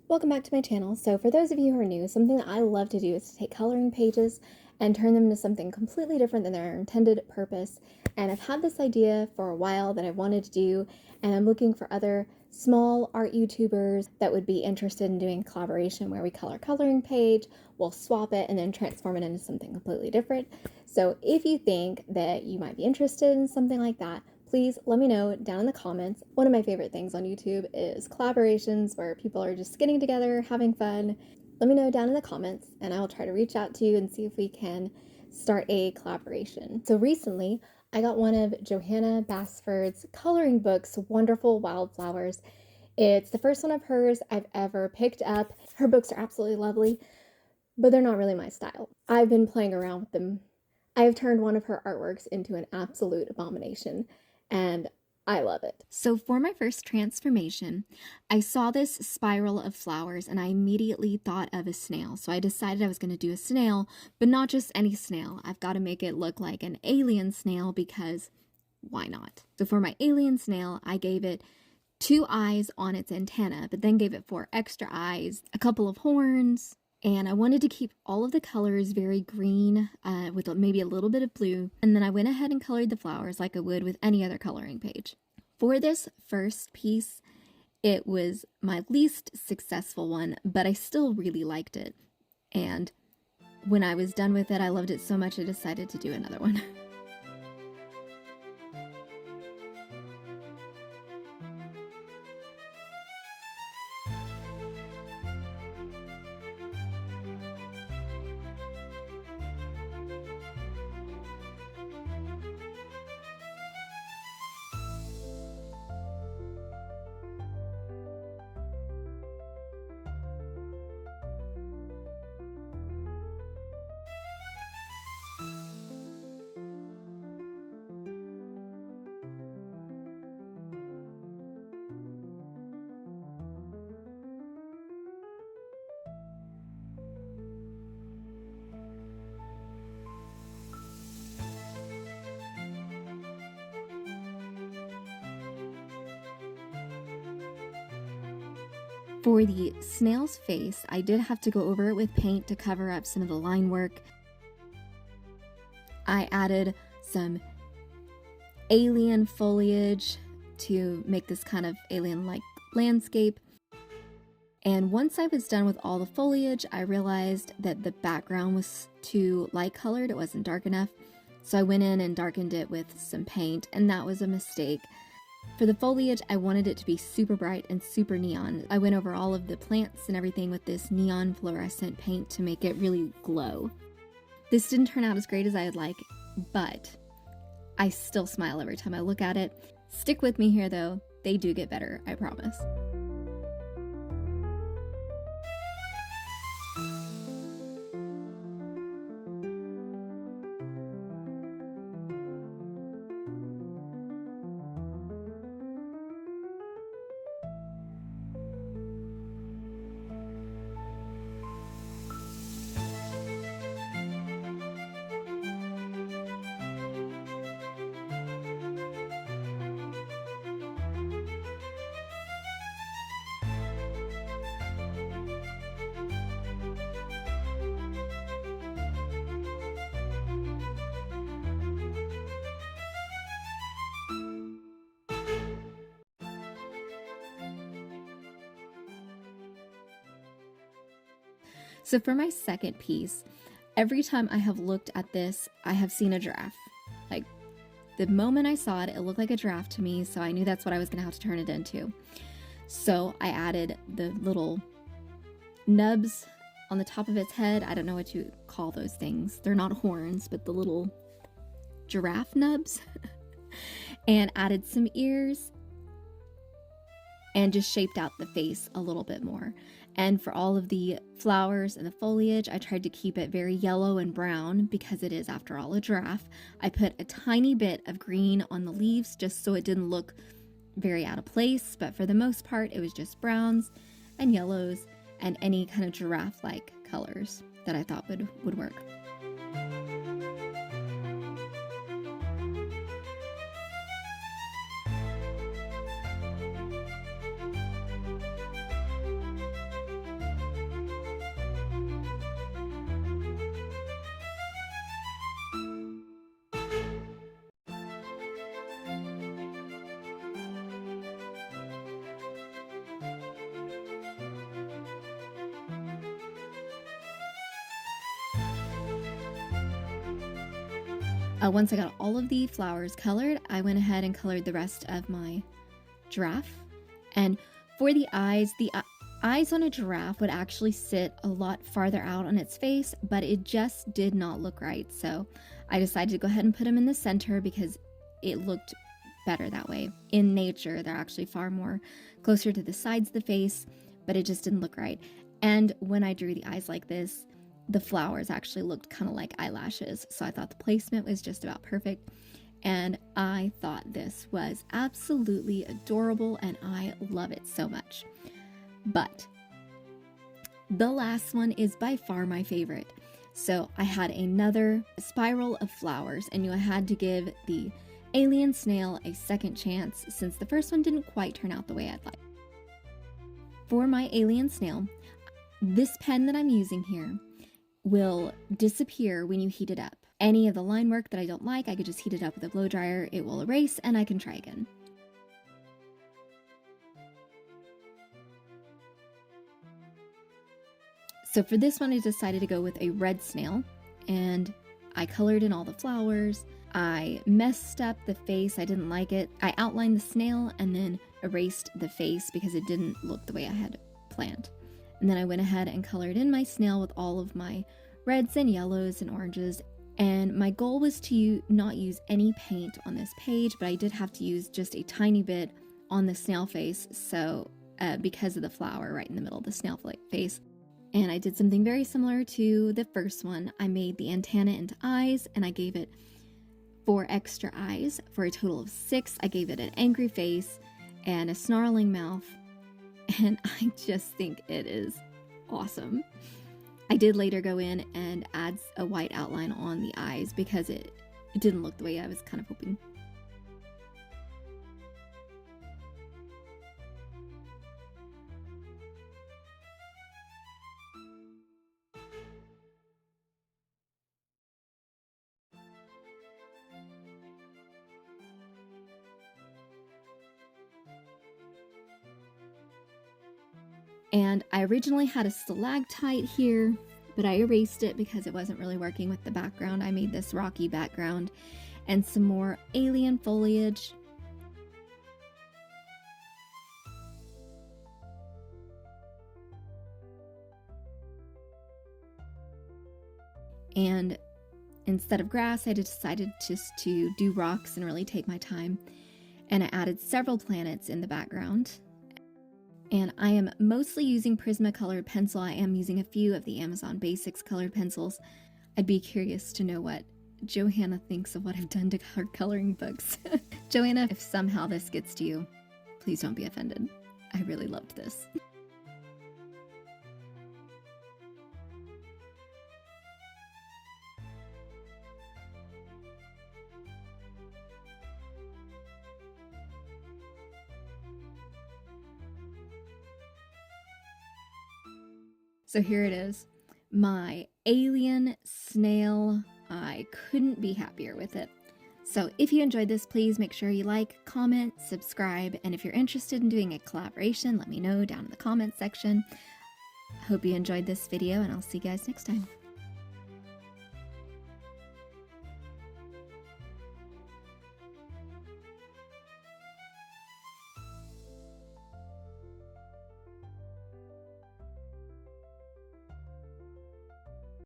Welcome back to my channel. So for those of you who are new, something that I love to do is to take coloring pages and turn them into something completely different than their intended purpose. And I've had this idea for a while that I wanted to do, and I'm looking for other small art YouTubers that would be interested in doing a collaboration where we color coloring page, we'll swap it, and then transform it into something completely different. So if you think that you might be interested in something like that, please let me know down in the comments. One of my favorite things on YouTube is collaborations where people are just getting together, having fun. Let me know down in the comments and I will try to reach out to you and see if we can start a collaboration. So recently, I got one of Johanna Basford's coloring books, Wonderful Wildflowers. It's the first one of hers I've ever picked up. Her books are absolutely lovely, but they're not really my style. I've been playing around with them. I have turned one of her artworks into an absolute abomination, and I love it. So for my first transformation, I saw this spiral of flowers and I immediately thought of a snail. So I decided I was going to do a snail, but not just any snail. I've got to make it look like an alien snail because why not? So for my alien snail, I gave it 2 eyes on its antenna, but then gave it 4 extra eyes, a couple of horns, and I wanted to keep all of the colors very green with maybe a little bit of blue. And then I went ahead and colored the flowers like I would with any other coloring page. For this first piece, it was my least successful one, but I still really liked it. And when I was done with it, I loved it so much I decided to do another one. For the snail's face, I did have to go over it with paint to cover up some of the line work. I added some alien foliage to make this kind of alien-like landscape. And once I was done with all the foliage, I realized that the background was too light colored. It wasn't dark enough. So I went in and darkened it with some paint, and that was a mistake. For the foliage, I wanted it to be super bright and super neon. I went over all of the plants and everything with this neon fluorescent paint to make it really glow. This didn't turn out as great as I'd like, but I still smile every time I look at it. Stick with me here though, they do get better, I promise. So for my second piece, every time I have looked at this, I have seen a giraffe. Like, the moment I saw it, it looked like a giraffe to me, so I knew that's what I was going to have to turn it into. So I added the little nubs on the top of its head. I don't know what you call those things. They're not horns, but the little giraffe nubs. And added some ears and just shaped out the face a little bit more. And for all of the flowers and the foliage, I tried to keep it very yellow and brown because it is, after all, a giraffe. I put a tiny bit of green on the leaves just so it didn't look very out of place, but for the most part, it was just browns and yellows and any kind of giraffe-like colors that I thought would work. Once I got all of the flowers colored, I went ahead and colored the rest of my giraffe. And for the eyes on a giraffe would actually sit a lot farther out on its face, but it just did not look right. So I decided to go ahead and put them in the center because it looked better that way. In nature, they're actually far more closer to the sides of the face, but it just didn't look right. And when I drew the eyes like this, the flowers actually looked kind of like eyelashes. So I thought the placement was just about perfect. And I thought this was absolutely adorable and I love it so much. But the last one is by far my favorite. So I had another spiral of flowers and I had to give the alien snail a second chance since the first one didn't quite turn out the way I'd like. For my alien snail, this pen that I'm using here will disappear when you heat it up. Any of the line work that I don't like, I could just heat it up with a blow dryer, it will erase, and I can try again. So for this one, I decided to go with a red snail, and I colored in all the flowers. I messed up the face, I didn't like it. I outlined the snail and then erased the face because it didn't look the way I had planned. And then I went ahead and colored in my snail with all of my reds and yellows and oranges. And my goal was to not use any paint on this page, but I did have to use just a tiny bit on the snail face, so because of the flower right in the middle of the snail face. And I did something very similar to the first one. I made the antenna into eyes, and I gave it 4 extra eyes for a total of 6. I gave it an angry face and a snarling mouth, and I just think it is awesome. I did later go in and add a white outline on the eyes because it didn't look the way I was kind of hoping. And I originally had a stalactite here, but I erased it because it wasn't really working with the background. I made this rocky background and some more alien foliage. And instead of grass, I decided just to do rocks and really take my time. And I added several planets in the background. And I am mostly using Prismacolor pencil. I am using a few of the Amazon Basics colored pencils. I'd be curious to know what Johanna thinks of what I've done to her coloring books. Johanna, if somehow this gets to you, please don't be offended. I really loved this. So here it is, my alien snail. I couldn't be happier with it. So if you enjoyed this, please make sure you like, comment, subscribe, and if you're interested in doing a collaboration, let me know down in the comments section. Hope you enjoyed this video, and I'll see you guys next time.